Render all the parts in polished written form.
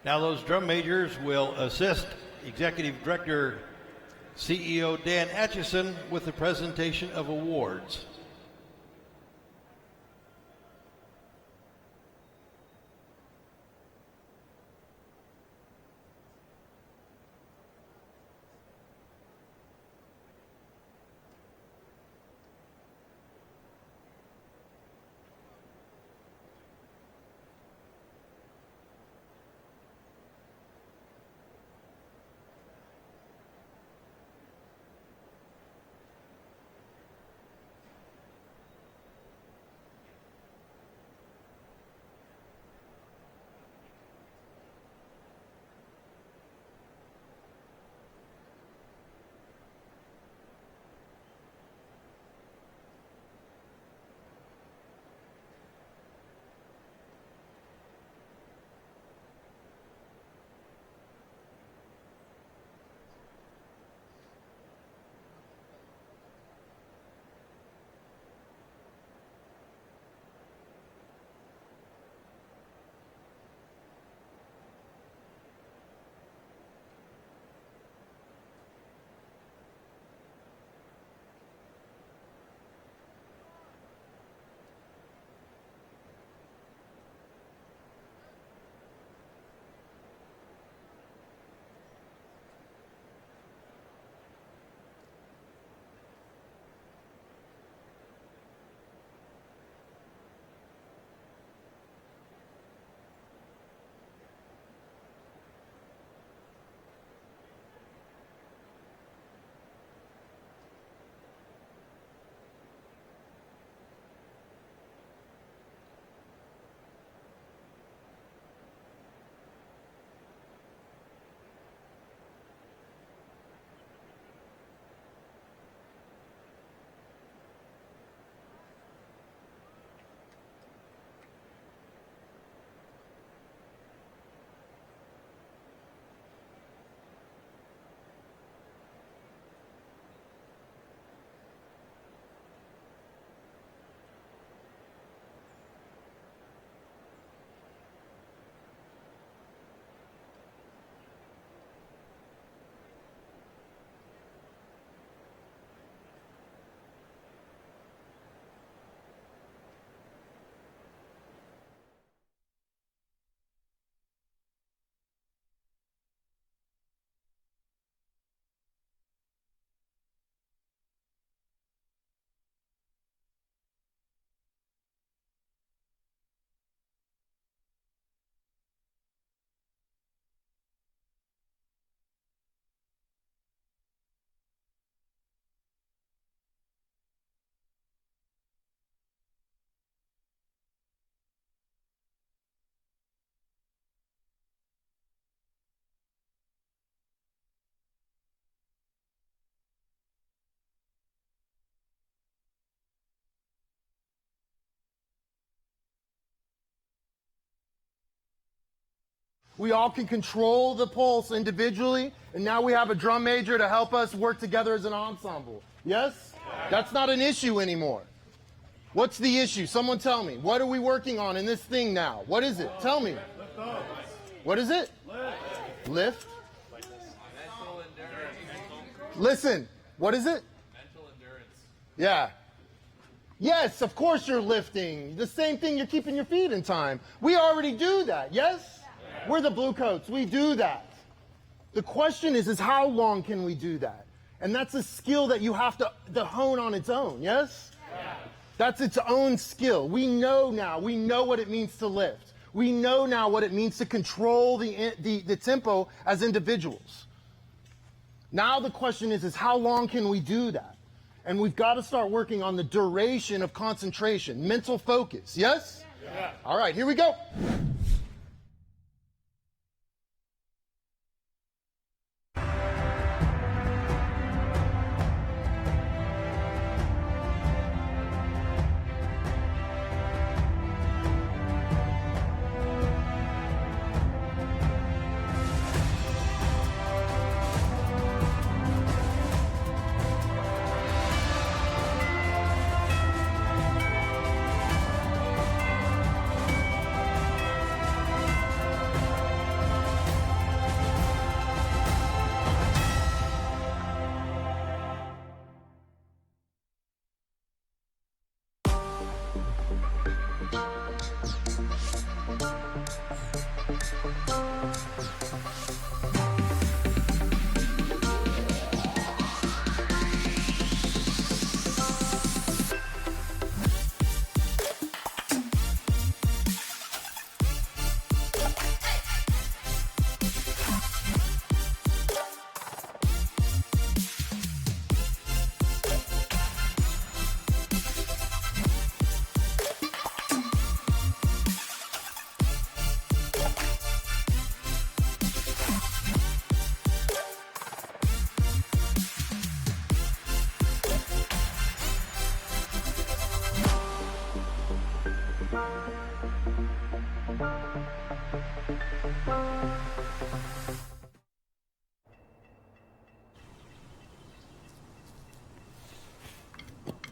Now those drum majors will assist Executive Director CEO Dan Atchison with the presentation of awards. We all can control the pulse individually, and now we have a drum major to help us work together as an ensemble. Yes? That's not an issue anymore. What's the issue? Someone tell me. What are we working on in this thing now? What is it? Tell me. What is it? Lift. Listen. What is it? Mental endurance. Yeah. Yes, of course you're lifting. The same thing, you're keeping your feet in time. We already do that, yes? We're the blue coats. We do that. The question is how long can we do that? And that's a skill that you have to hone on its own, yes? Yeah. That's its own skill. We know now. We know what it means to lift. We know now what it means to control the tempo as individuals. Now the question is how long can we do that? And we've got to start working on the duration of concentration, mental focus, yes? Yeah. All right, here we go.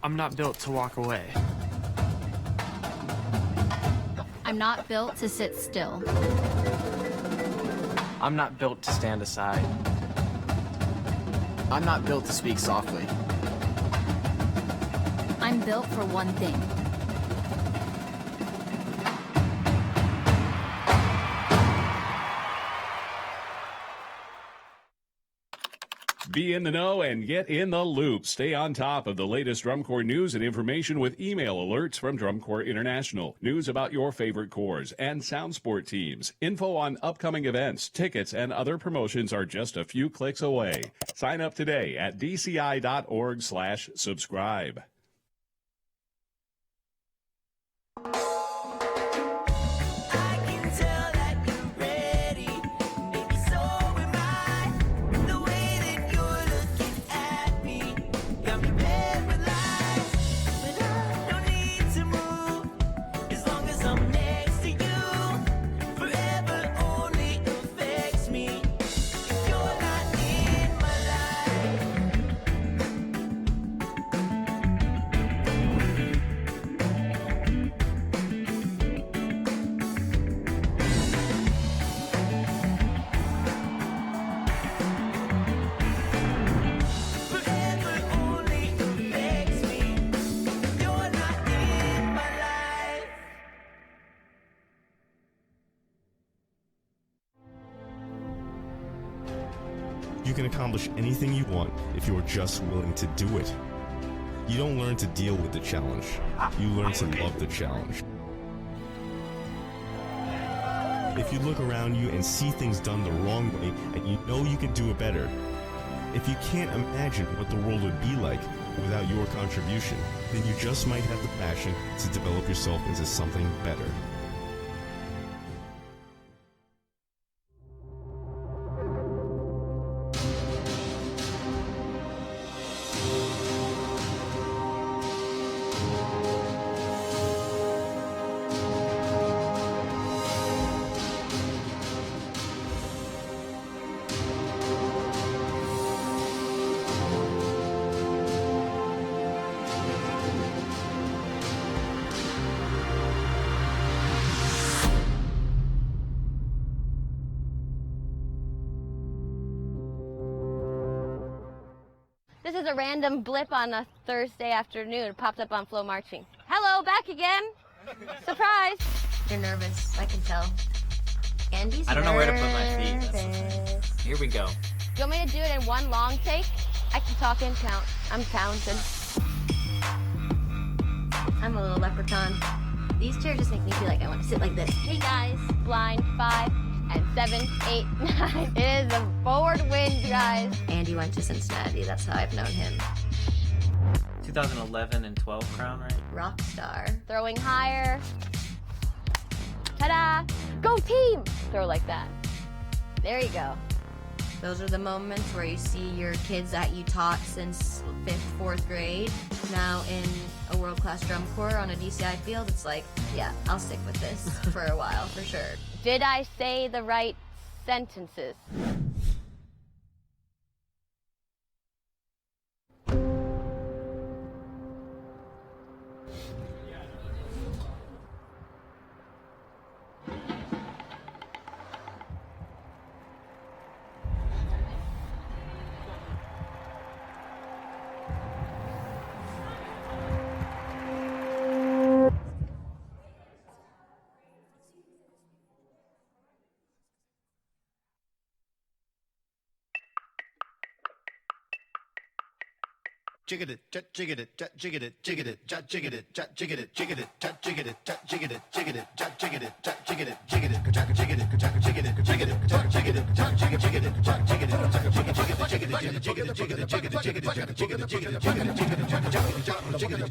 I'm not built to walk away. I'm not built to sit still. I'm not built to stand aside. I'm not built to speak softly. I'm built for one thing. Be in the know and get in the loop. Stay on top of the latest drum corps news and information with email alerts from Drum Corps International. News about your favorite corps and sound sport teams. Info on upcoming events, tickets, and other promotions are just a few clicks away. Sign up today at dci.org/subscribe. You can accomplish anything you want if you are just willing to do it. You don't learn to deal with the challenge. You learn to love the challenge. If you look around you and see things done the wrong way and you know you can do it better, if you can't imagine what the world would be like without your contribution, then you just might have the passion to develop yourself into something better. This is a random blip on a Thursday afternoon. It popped up on FloMarching. Hello, back again. Surprise. You're nervous, I can tell. Andy's I don't know where to put my feet. nervous. Here we go. You want me to do it in one long take? I can talk and count. I'm talented. I'm a little leprechaun. These chairs just make me feel like I want to sit like this. Hey guys, blind 5 and 7, 8, 9. It is a forward wind, guys. Andy went to Cincinnati, that's how I've known him. 2011 and 12 crown, right? Rock star. Throwing higher. Ta-da! Go team! Throw like that. There you go. Those are the moments where you see your kids that you taught since 5th, 4th grade now in a world-class drum corps on a DCI field. It's like, yeah, I'll stick with this for a while, for sure. Did I say the right sentences? Jigget it, jigget it, jigget it, jigget it, jigget it, jigget it, jigget it, jigget it, jigget it, jigget it, jigget it, jigget it, jigget it, jigget it, jigget it, jigget it, jigget it,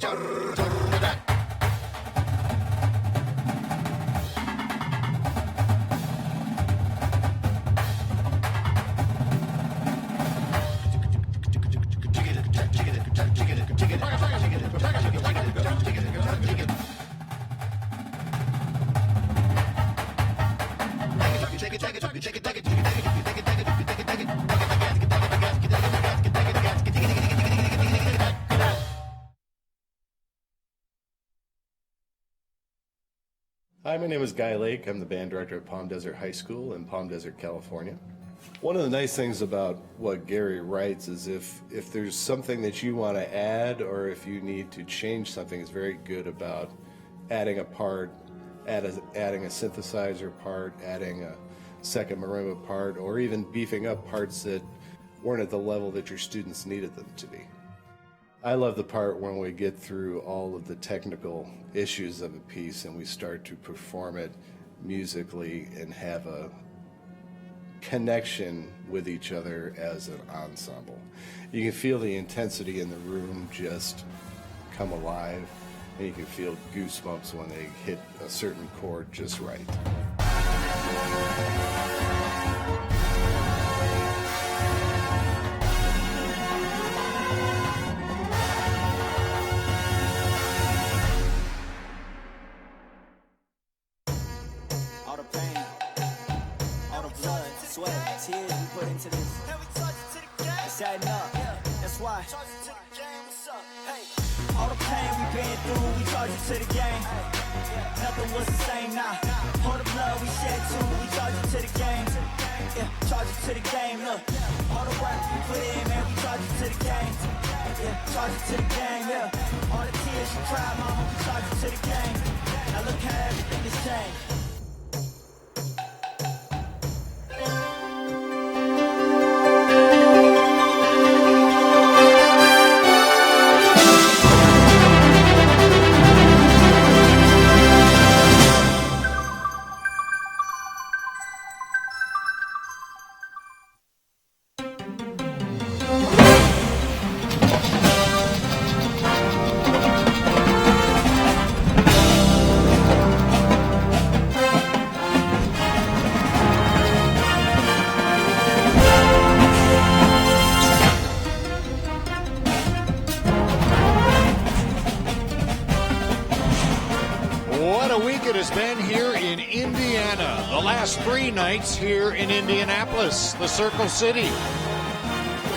Hi, my name is Guy Lake. I'm the band director at Palm Desert High School in Palm Desert, California. One of the nice things about what Gary writes is if there's something that you want to add or if you need to change something, it's very good about adding a part, adding a synthesizer part, adding a second marimba part, or even beefing up parts that weren't at the level that your students needed them to be. I love the part when we get through all of the technical issues of a piece and we start to perform it musically and have a connection with each other as an ensemble. You can feel the intensity in the room just come alive, and you can feel goosebumps when they hit a certain chord just right. All the pain, all the blood, sweat, tears we put into this. It's adding up, that's why. All the pain we've been through, we charge it to the game. Nothing was the same now. All the blood we shed too, we charge it to the game. Yeah, charge it to the game, look. All the work we put in, man, we charge it to the game. Yeah, charge it to the game, yeah. All the tears you cried, mama, we charge it to the game. Now look how everything has changed. What a week it has been here in Indiana. The last 3 nights here in Indianapolis, the Circle City.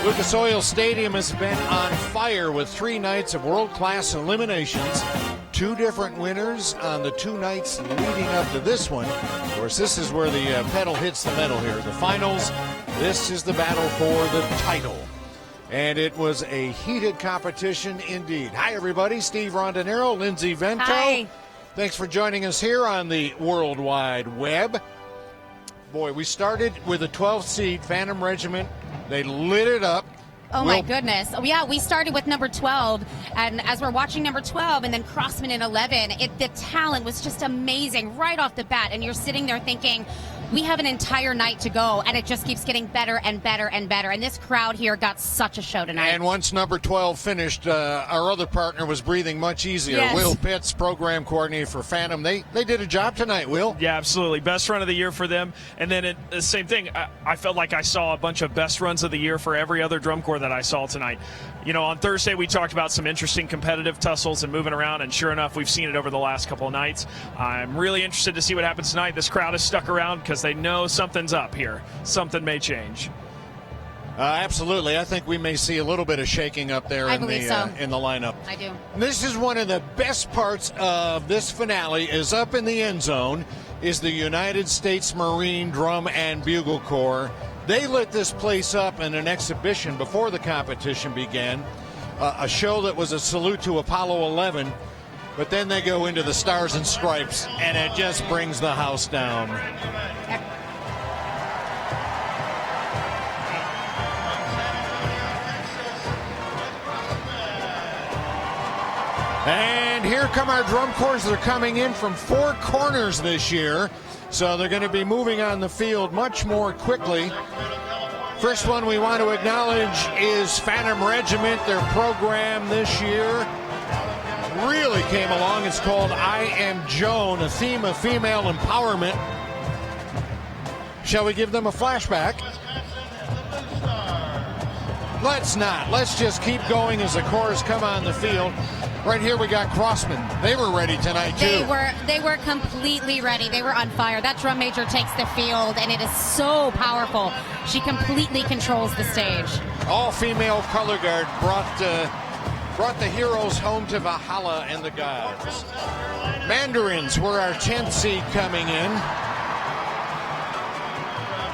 Lucas Oil Stadium has been on fire with 3 nights of world-class eliminations. 2 different winners on the 2 nights leading up to this one. Of course, this is where the pedal hits the metal here. The finals, this is the battle for the title. And it was a heated competition indeed. Hi, everybody. Steve Rondinero, Lindsay Vento. Hi. Thanks for joining us here on the World Wide Web. Boy, we started with a 12th seed, Phantom Regiment. They lit it up. Oh, my goodness. Oh, yeah, we started with number 12, and as we're watching number 12 and then Crossman in 11, the talent was just amazing right off the bat, and you're sitting there thinking, we have an entire night to go, and it just keeps getting better and better and better, and this crowd here got such a show tonight. And once number 12 finished, our other partner was breathing much easier. Yes. Will Pitts, program coordinator for Phantom. They did a job tonight, Will. Yeah, absolutely. Best run of the year for them. And then the same thing, I felt like I saw a bunch of best runs of the year for every other drum corps that I saw tonight. You know, on Thursday we talked about some interesting competitive tussles and moving around, and sure enough, we've seen it over the last couple of nights. I'm really interested to see what happens tonight. This crowd is stuck around because they know something's up here. Something may change. Absolutely. I think we may see a little bit of shaking up there in the lineup. I do. This is one of the best parts of this finale is up in the end zone is the United States Marine Drum and Bugle Corps. They lit this place up in an exhibition before the competition began, a show that was a salute to Apollo 11, but then they go into the Stars and Stripes, and it just brings the house down. And here come our drum corps. They're coming in from 4 corners this year, so they're going to be moving on the field much more quickly. First one we want to acknowledge is Phantom Regiment. Their program this year really came along. It's called I Am Joan, a theme of female empowerment. Shall we give them a flashback? Let's not. Let's just keep going as the chorus come on the field. Right here we got Crossman. They were ready tonight too. They were completely ready. They were on fire. That drum major takes the field, and it is so powerful. She completely controls the stage. All female color guard brought the heroes home to Valhalla and the gods. Mandarins were our 10th seed coming in.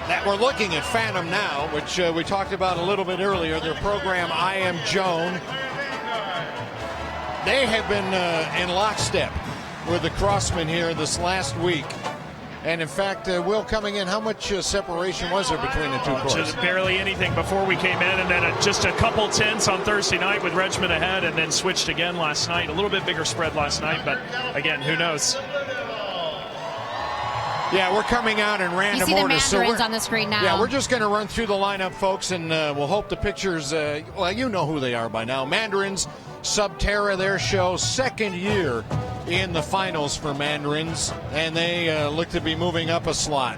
That we're looking at Phantom now, which we talked about a little bit earlier. Their program, I Am Joan. They have been in lockstep with the Crossmen here this last week. And in fact, Will, coming in, how much separation was there between the two courses? Just barely anything before we came in, and then just a couple tenths on Thursday night with Regiment ahead, and then switched again last night. A little bit bigger spread last night, but again, who knows? Yeah, we're coming out in random you see order. the Mandarins on the screen now. Yeah, we're just going to run through the lineup, folks, and we'll hope the pictures, well, you know who they are by now. Mandarins, Subterra, their show, second year in the finals for Mandarins, and they look to be moving up a slot.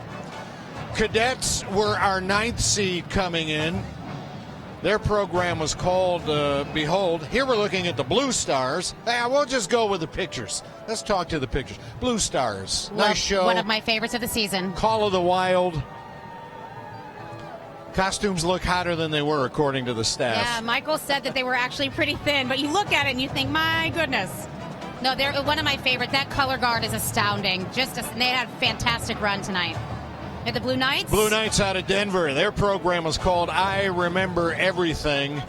Cadets were our 9th seed coming in. Their program was called Behold. Here we're looking at the Blue Stars. We'll just go with the pictures. Let's talk to the pictures. Blue Stars, nice show. One of my favorites of the season. Call of the Wild. Costumes look hotter than they were, according to the staff. Yeah, Michael said that they were actually pretty thin, but you look at it and you think, my goodness. No, they're one of my favorite. That color guard is astounding. They had a fantastic run tonight. And the Blue Knights? Blue Knights out of Denver. Their program was called I Remember Everything.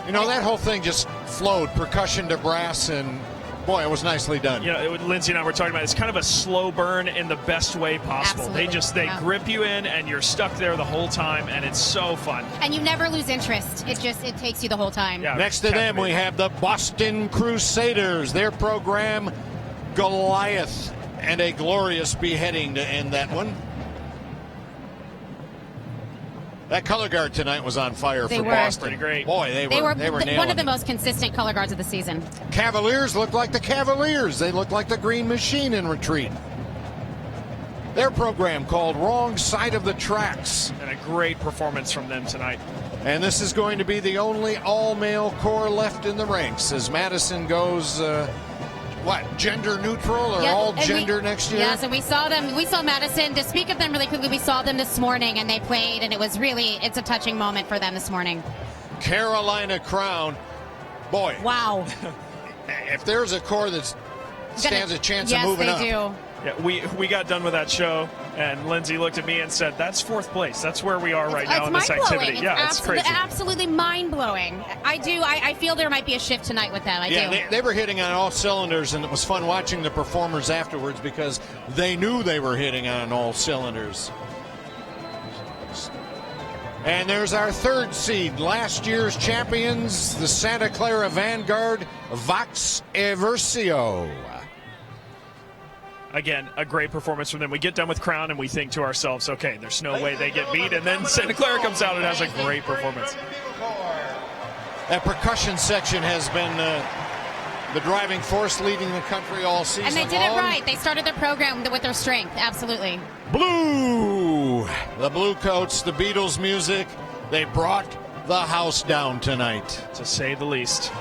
You know, that whole thing just flowed, percussion to brass, and boy, it was nicely done. You know, Lindsay and I were talking about it's kind of a slow burn in the best way possible. Absolutely. They grip you in, and you're stuck there the whole time, and it's so fun. And you never lose interest. It takes you the whole time. Yeah, next to them, we have the Boston Crusaders. Their program, Goliath, and a glorious beheading to end that one. That color guard tonight was on fire for Boston. Pretty great. Boy, they were nailing one of the it. most consistent color guards of the season. Cavaliers look like the Cavaliers. They look like the Green Machine in retreat. Their program called Wrong Side of the Tracks. And a great performance from them tonight. And this is going to be the only all-male corps left in the ranks as Madison goes, gender neutral or all gender next year? Yes, and we saw them. We saw Madison. To speak of them really quickly, we saw them this morning, and they played, and it's a touching moment for them this morning. Carolina Crown. Boy. Wow. If there's a corps that stands a chance of moving up. Yes, they do. Yeah, we got done with that show, and Lindsay looked at me and said, "That's 4th place. That's where we are right now in this activity." It's crazy. Absolutely mind-blowing. I feel there might be a shift tonight with them. I do. They were hitting on all cylinders, and it was fun watching the performers afterwards because they knew they were hitting on all cylinders. And there's our 3rd seed, last year's champions, the Santa Clara Vanguard, Vox Eversio. Again, a great performance from them. We get done with Crown and we think to ourselves, okay, there's no way they get beat. And then Santa Clara comes out and has a great performance. That percussion section has been the driving force leading the country all season And they did long. it right. They started their program with their strength. Absolutely. Blue! The Blue Coats, the Beatles music. They brought the house down tonight. To say the least.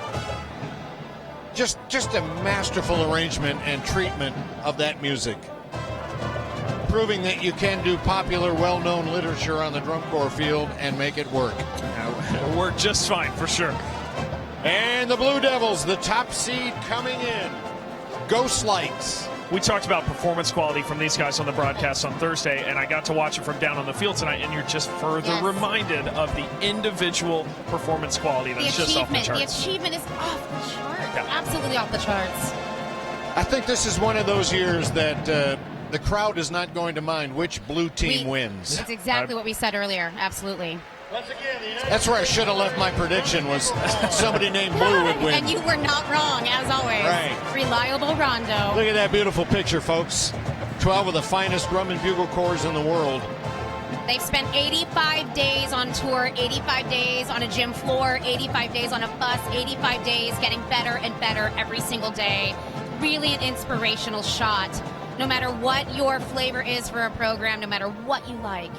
Just a masterful arrangement and treatment of that music. Proving that you can do popular, well-known literature on the drum corps field and make it work. It'll work just fine, for sure. And the Blue Devils, the top seed coming in. Ghost Lights. We talked about performance quality from these guys on the broadcast on Thursday, and I got to watch it from down on the field tonight, and you're just further reminded of the individual performance quality that's just off the charts. The achievement is off the charts. Yeah. Absolutely off the charts. I think this is one of those years that the crowd is not going to mind which blue team wins. That's exactly what we said earlier. Absolutely. That's where I should have left my prediction, was somebody named Blue would win. And you were not wrong, as always. Right. Reliable Rondo. Look at that beautiful picture, folks. 12 of the finest drum and bugle corps in the world. They've spent 85 days on tour, 85 days on a gym floor, 85 days on a bus, 85 days getting better and better every single day. Really an inspirational shot. No matter what your flavor is for a program, no matter what you like.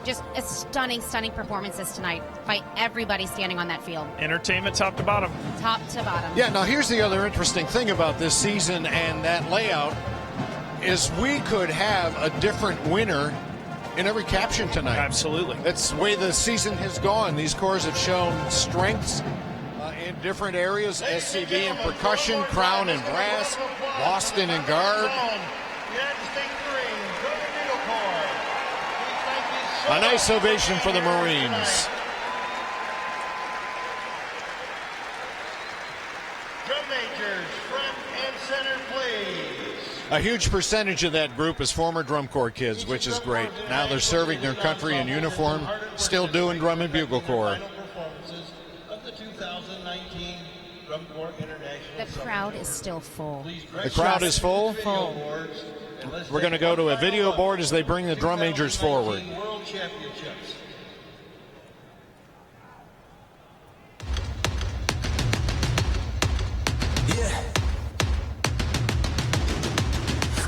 Just a stunning performances tonight by everybody standing on that field. Entertainment top to bottom. Top to bottom. Yeah, now here's the other interesting thing about this season and that layout is we could have a different winner in every caption tonight. Absolutely. That's the way the season has gone. These corps have shown strengths in different areas, SCB and percussion, crown and brass, Boston and guard. A nice ovation for the Marines. Drum majors, front and center, please. A huge percentage of that group is former drum corps kids, which is great. Now they're serving their country in uniform, still doing drum and bugle corps. Of the 2019 Drum Corps International. The crowd is still full. The crowd is full. We're going to go to a video board as they bring the drum majors forward. World Championships. Yeah.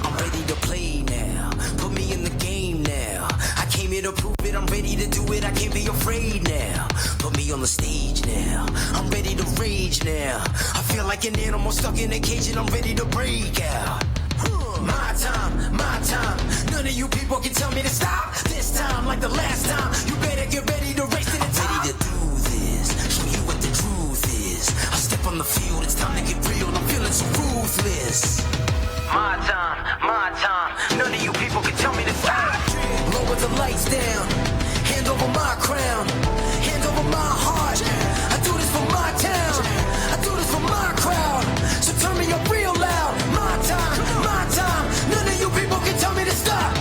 I'm ready to play now. Put me in the game now. I came here to prove it. I'm ready to do it. I can't be afraid now. Put me on the stage now. I'm ready to rage now. I feel like an animal stuck in a cage and I'm ready to break out. My time, my time. None of you people can tell me to stop. This time, like the last time, you better get ready to race to the top. I'm ready to do this, show you what the truth is. I step on the field, it's time to get real. I'm feeling so ruthless. My time. None of you people can tell me to stop. Lower the lights down. Hand over my crown. Hand over my heart. I do this for my town. I do this for my crowd. So turn me up real loud. My time. None of you people can tell me to stop.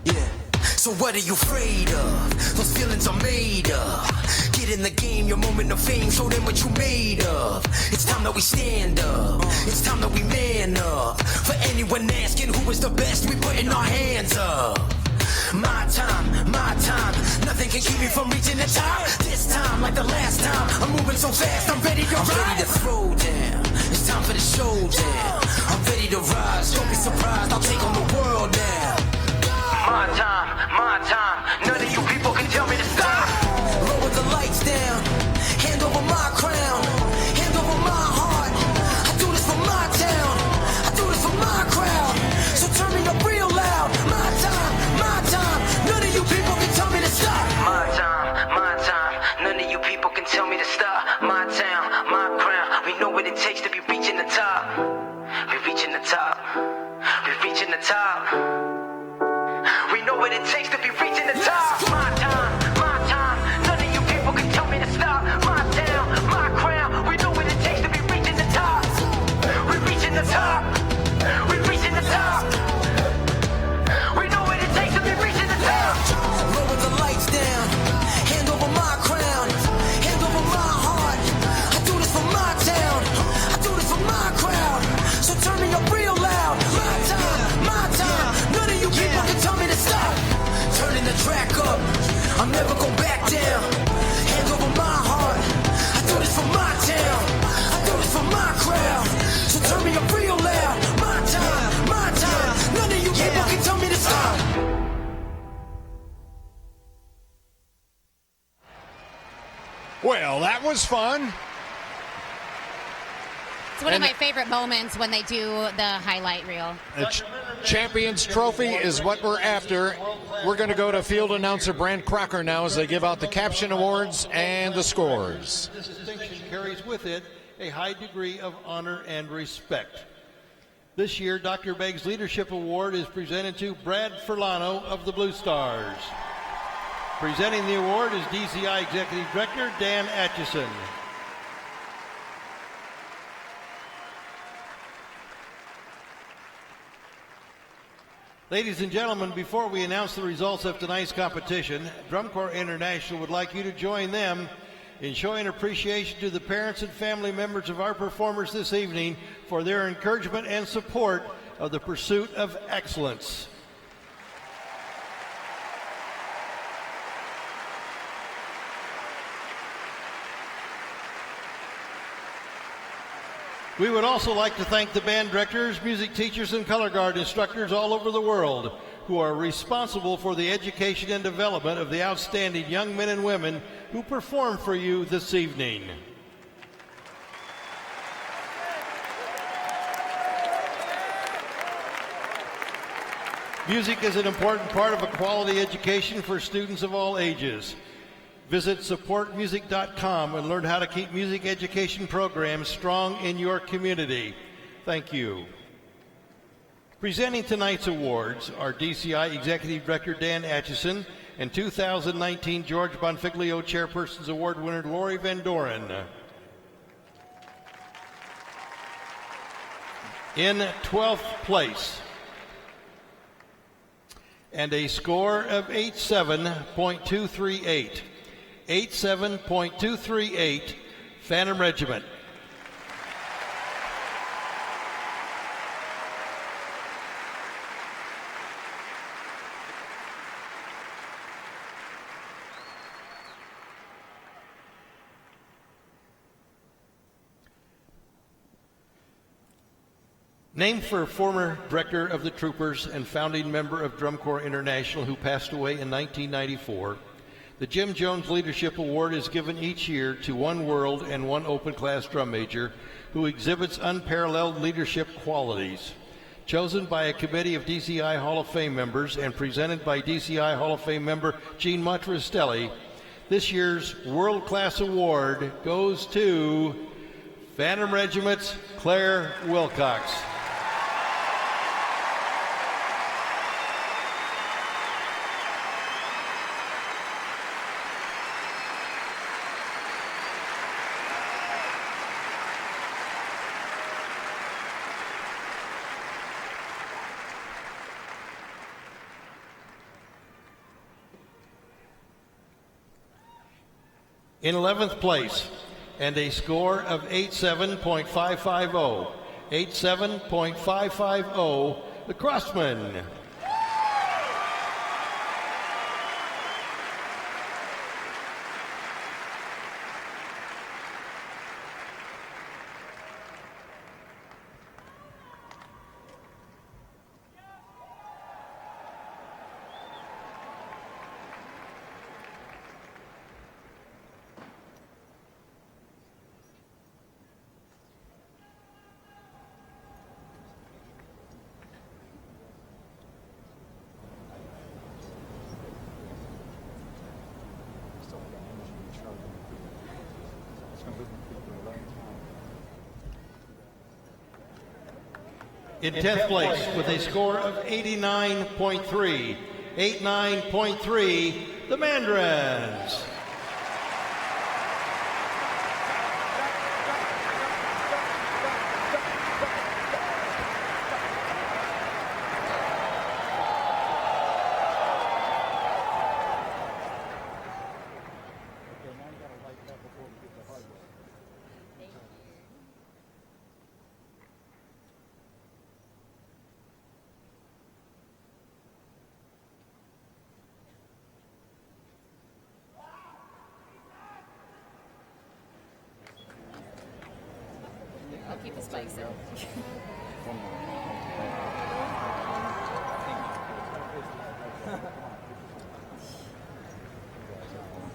Yeah. So what are you afraid of? Those feelings are made of. Get in the game, your moment of fame. Show them what you made of. It's time that we stand up. It's time that we man up. For anyone asking who is the best, we putting our hands up. My time. Nothing can keep me from reaching the top. This time, like the last time, I'm moving so fast, I'm ready to ride. I'm ready to throw down. It's time for the showdown. I'm ready to rise. Don't be surprised, I'll take on the world now. My time. None of you people can tell me to stop. Lower the lights down. Hand over my crown. Hand over my heart. I do this for my town. I do this for my crowd. So turn me up real loud. My time. None of you people can tell me to stop. My time. None of you people can tell me to stop. My town, my crown. We know what it takes to be reaching the top. We're reaching the top. We're reaching the top. We know what it takes to be reaching the top. My time. None of you people can tell me to stop. My town, my crown. We know what it takes to be reaching the top. We're reaching the top. We're reaching the top. We know what it takes to be reaching the top. Lower the lights down. Hand over my crown. Hand over my heart. I do this for my town. I do this for my crowd. So turn me up real loud. My time. None of you people can tell me to stop. Turning the track up. I'm never going back down. Hand over my heart. I do this for my town. I do this for my crowd. So turn me up real loud. My time. None of you people can tell me to stop. Well, that was fun. It's one of my favorite moments when they do the highlight reel. The Champions Trophy is what we're after. We're going to go to field announcer Brant Crocker now as they give out the caption awards and the scores. This distinction carries with it a high degree of honor and respect. This year, Dr. Begg's Leadership Award is presented to Brad Furlano of the Blue Stars. Presenting the award is DCI Executive Director Dan Atchison. Ladies and gentlemen, before we announce the results of tonight's competition, Drum Corps International would like you to join them in showing appreciation to the parents and family members of our performers this evening for their encouragement and support of the pursuit of excellence. We would also like to thank the band directors, music teachers, and color guard instructors all over the world who are responsible for the education and development of the outstanding young men and women who perform for you this evening. Music is an important part of a quality education for students of all ages. Visit supportmusic.com and learn how to keep music education programs strong in your community. Thank you. Presenting tonight's awards are DCI Executive Director Dan Atchison and 2019 George Bonfiglio Chairperson's Award winner Lori Van Doren. In 12th place, and a score of 87.238. 87.238, Phantom Regiment. Named for former director of the Troopers and founding member of Drum Corps International who passed away in 1994, the Jim Jones Leadership Award is given each year to one world and one open class drum major who exhibits unparalleled leadership qualities. Chosen by a committee of DCI Hall of Fame members and presented by DCI Hall of Fame member Gene Montrastelli, this year's World Class Award goes to Phantom Regiment's Claire Wilcox. In 11th place, and a score of 87.550. 87.550, the Crossman. In 10th place with a score of 89.3, 89.3, the Mandarins. I'll keep the spikes in.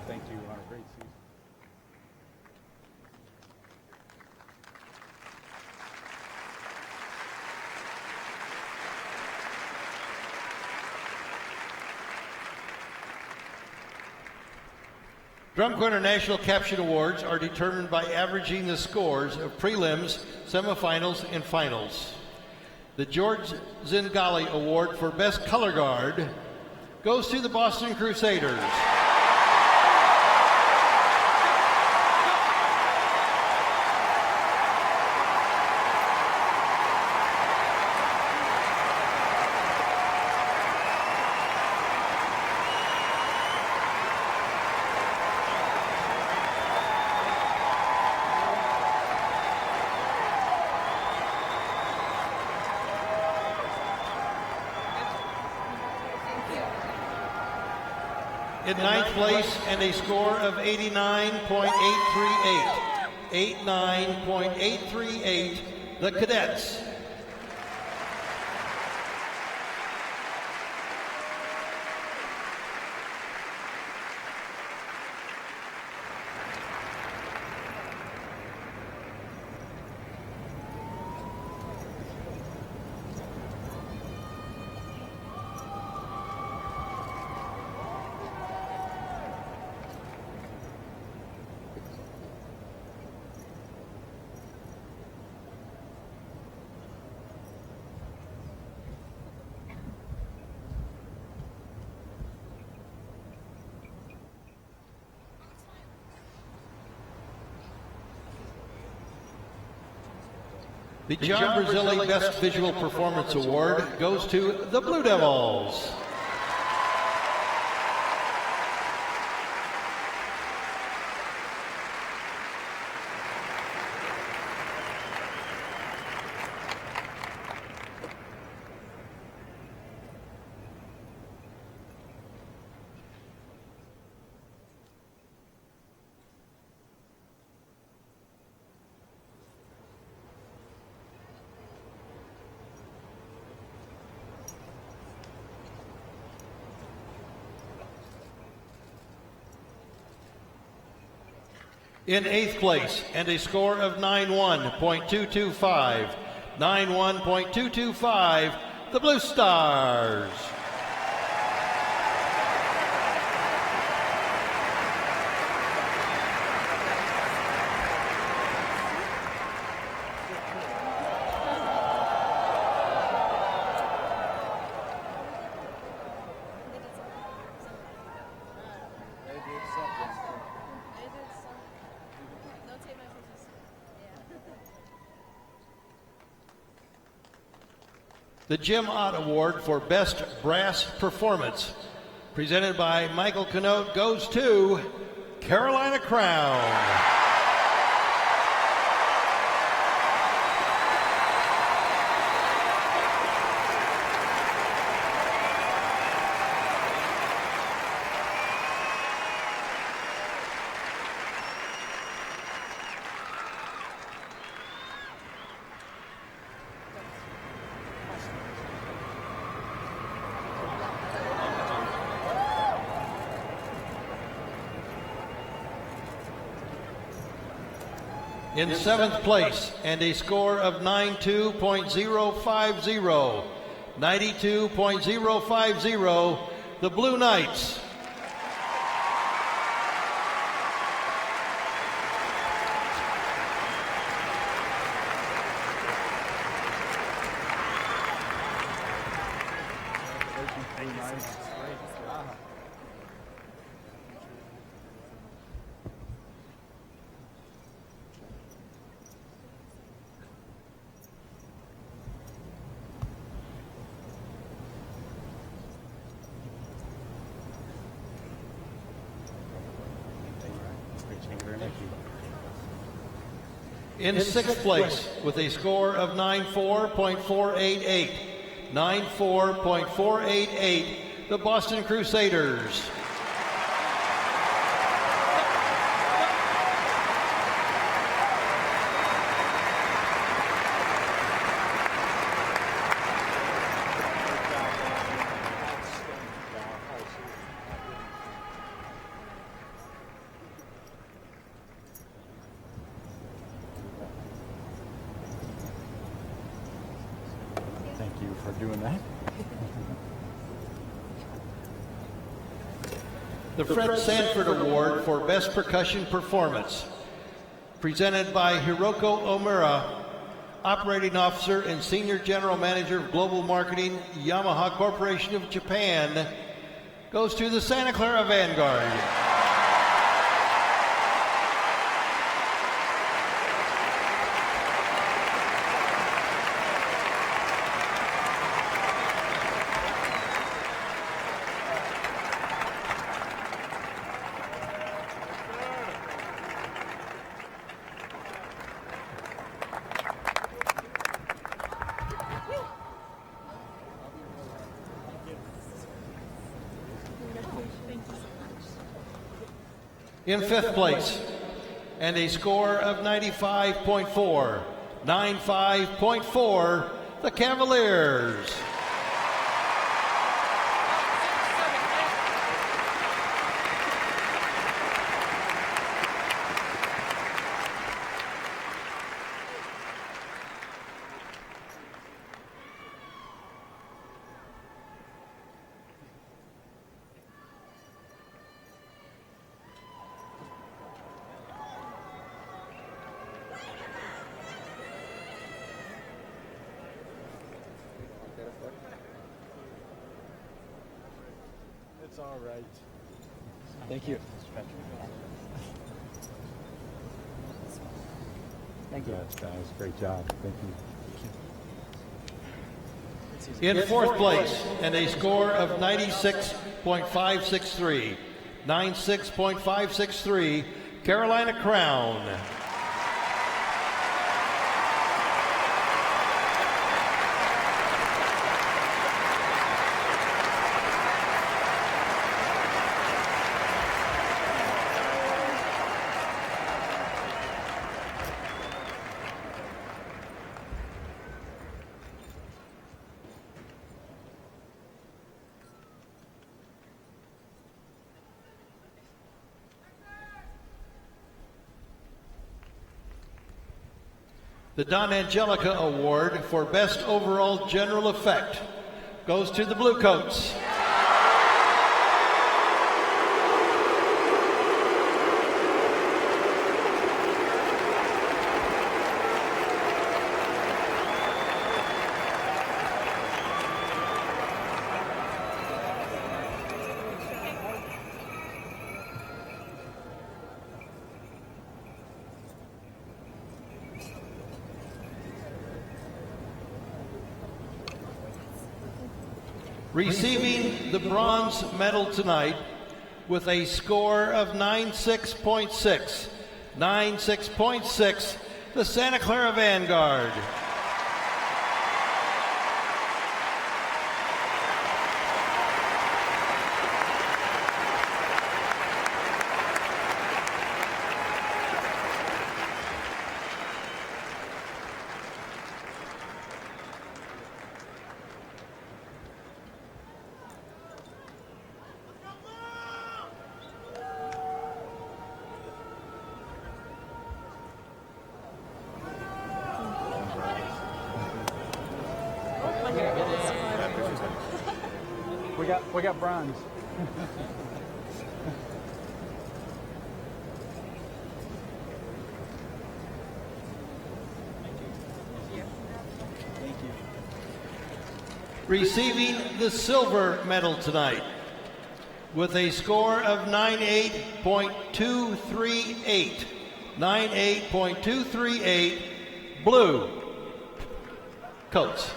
Thank you on a great season. Drum Corps International Caption Awards are determined by averaging the scores of prelims, semifinals, and finals. The George Zingali Award for Best Color Guard goes to the Boston Crusaders. In 9th place and a score of 89.838. 89.838, the Cadets. The John Brazili Best Visual Performance Award goes to the Blue Devils. In 8th place, and a score of 91.225, 91.225, the Blue Stars. The Jim Ott Award for Best Brass Performance, presented by Michael Canote, goes to Carolina Crown. In 7th place, and a score of 92.050, 92.050, the Blue Knights. In 6th place, with a score of 94.488, 94.488, the Boston Crusaders. Thank you for doing that. The Fred Sanford Award for Best Percussion Performance, presented by Hiroko Omura, Operating Officer and Senior General Manager of Global Marketing, Yamaha Corporation of Japan, goes to the Santa Clara Vanguard. In 5th place, and a score of 95.4, 95.4, the Cavaliers. It's all right. Thank you. Thank you. Guys, great job. Thank you. In fourth place, and a score of 96.563. 96.563, Carolina Crown. The Don Angelica Award for Best Overall General Effect goes to the Blue Coats. Receiving the bronze medal tonight with a score of 96.6. 96.6, the Santa Clara Vanguard. We got bronze. Thank you. Receiving the silver medal tonight with a score of 98.238. 98.238, Blue Coats.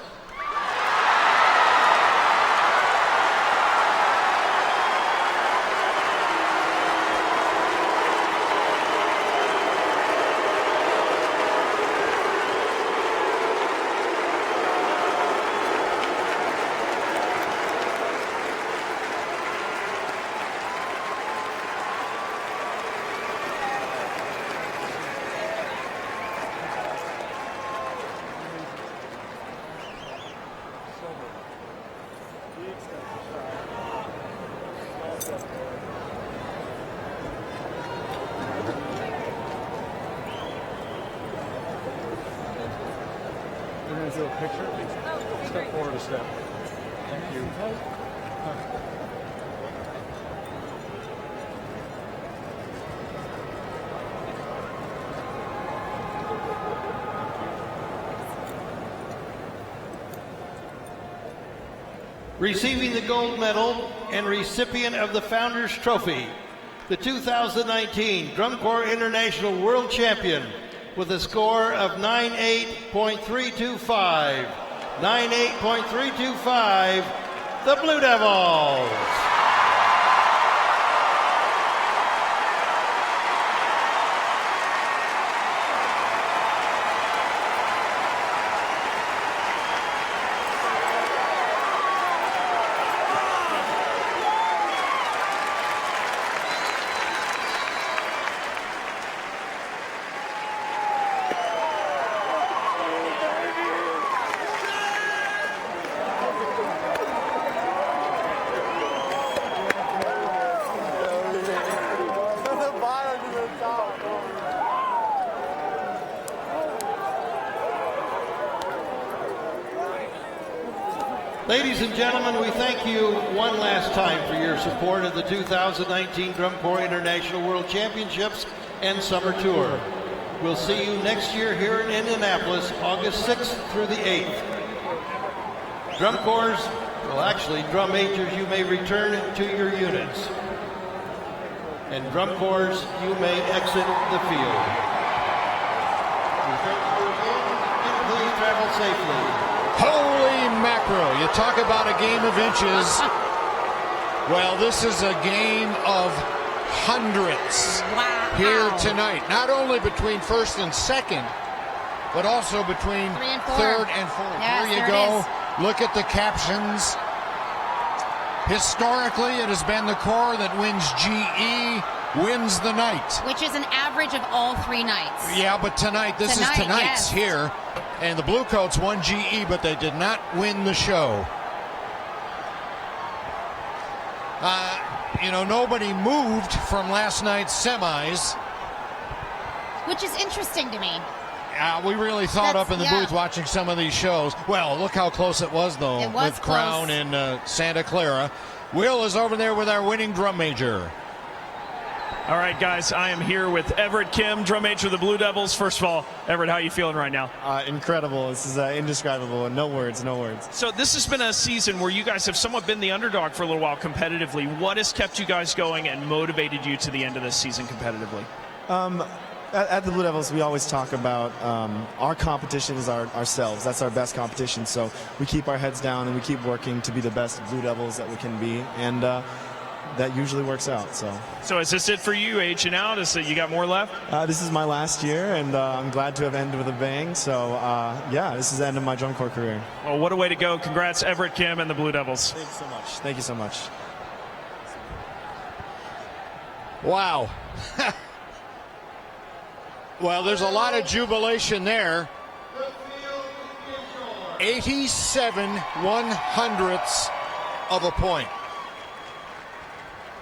We're going to do a picture. Step forward a step. Thank you. Receiving the gold medal and recipient of the Founders Trophy, the 2019 Drum Corps International World Champion with a score of 98.325. 98.325, the Blue Devils. Ladies and gentlemen, we thank you one last time for your support of the 2019 Drum Corps International World Championships and Summer Tour. We'll see you next year here in Indianapolis, August 6th through the 8th. Drum Corps, well actually drum majors, you may return to your units. And Drum Corps, you may exit the field. We thank you again, and please travel safely. Holy mackerel! through. You talk about a game of inches. Well, this is a game of hundreds here tonight. Not only between first and second, but also between third and fourth. Yes, there you go. Look at the captions. Historically, it has been the core that wins GE, wins the night. Which is an average of all 3 nights. Yeah, but tonight, this is tonight's here. And the Bluecoats won GE, but they did not win the show. Nobody moved from last night's semis. Which is interesting to me. We really thought up in the booth watching some of these shows. Well, look how close it was, though, with Crown and Santa Clara. Will is over there with our winning drum major. All right, guys, I am here with Everett Kim, drum major of the Blue Devils. First of all, Everett, how are you feeling right now? Incredible. This is indescribable. No words. So this has been a season where you guys have somewhat been the underdog for a little while competitively. What has kept you guys going and motivated you to the end of this season competitively? At the Blue Devils, we always talk about our competition is ourselves. That's our best competition. So we keep our heads down and we keep working to be the best Blue Devils that we can be. And that usually works out. So is this it for you, aging out? Is it you got more left? This is my last year, and I'm glad to have ended with a bang. So this is the end of my drum corps career. Well, what a way to go. Congrats, Everett Kim and the Blue Devils. Thank you so much. Thank you so much. Wow. Well, there's a lot of jubilation there. 87 100ths of a point.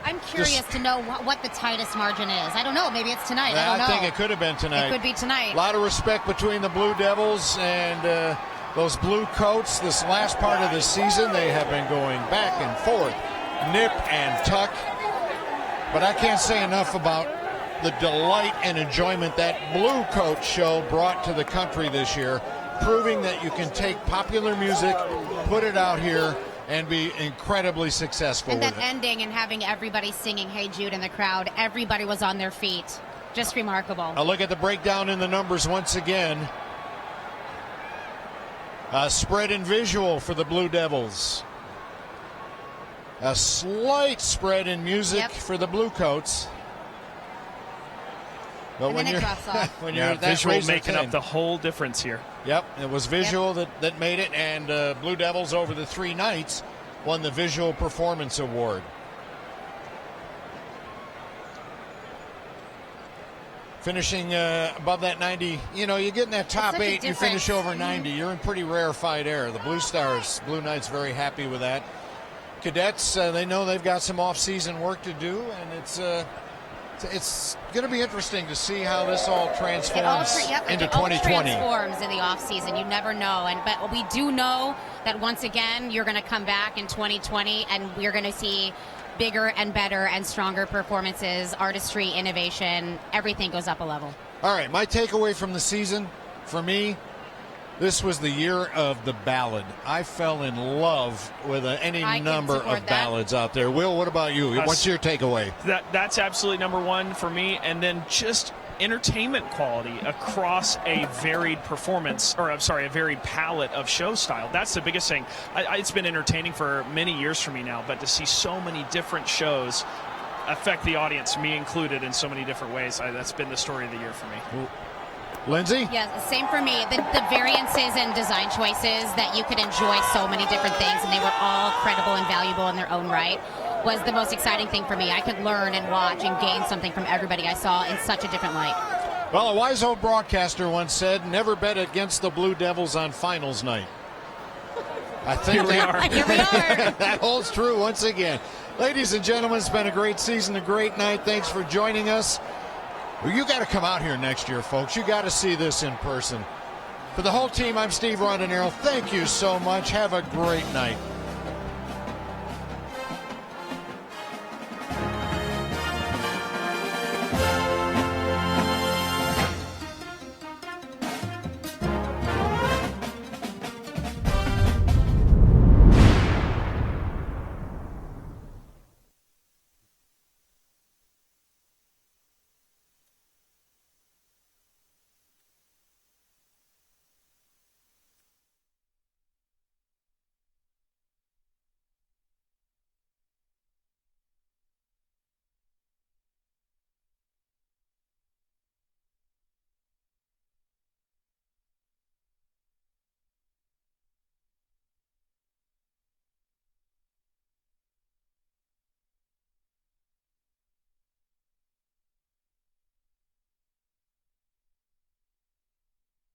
I'm curious to know what the tightest margin is. I don't know. Maybe it's tonight. I don't know. I think it could have been tonight. It could be tonight. A lot of respect between the Blue Devils and those Blue Coats. This last part of the season, they have been going back and forth, nip and tuck. But I can't say enough about the delight and enjoyment that Blue Coat show brought to the country this year, proving that you can take popular music, put it out here, and be incredibly successful and with that it. ending and having everybody singing Hey Jude in the crowd, everybody was on their feet. Just remarkable. A look at the breakdown in the numbers once again. A spread in visual for the Blue Devils. A slight spread in music for the Blue Coats. But and when then you're, it drops off. when you're at that visual razor making thin. up the whole difference here. Yep, it was visual that made it, and Blue Devils over the 3 nights won the Visual Performance Award. Finishing above that 90, you get in that top 8, you finish over 90, you're in pretty rarefied air. The Blue Stars, Blue Knights, very happy with that. Cadets, they know they've got some off-season work to do, and it's going to be interesting to see how this all transforms into 2020. It all transforms in the off season. You never know, but we do know that once again you're going to come back in 2020, and we're going to see bigger and better and stronger performances, artistry, innovation. Everything goes up a level. All right, my takeaway from the season, for me, this was the year of the ballad. I fell in love with any number of ballads out there. Will, what about you? What's your takeaway? That's absolutely number one for me. And then just entertainment quality across a varied a varied palette of show style. That's the biggest thing. It's been entertaining for many years for me now, but to see so many different shows affect the audience, me included, in so many different ways, that's been the story of the year for me. Lindsay? Yes, same for me. The variances and design choices that you could enjoy so many different things, and they were all credible and valuable in their own right, was the most exciting thing for me. I could learn and watch and gain something from everybody I saw in such a different light. Well, a wise old broadcaster once said, never bet against the Blue Devils on finals night. I think Here we are. that holds true once again. Ladies and gentlemen, it's been a great season, a great night. Thanks for joining us. Well, you got to come out here next year, folks. You got to see this in person. For the whole team, I'm Steve Rondinero. Thank you so much. Have a great night.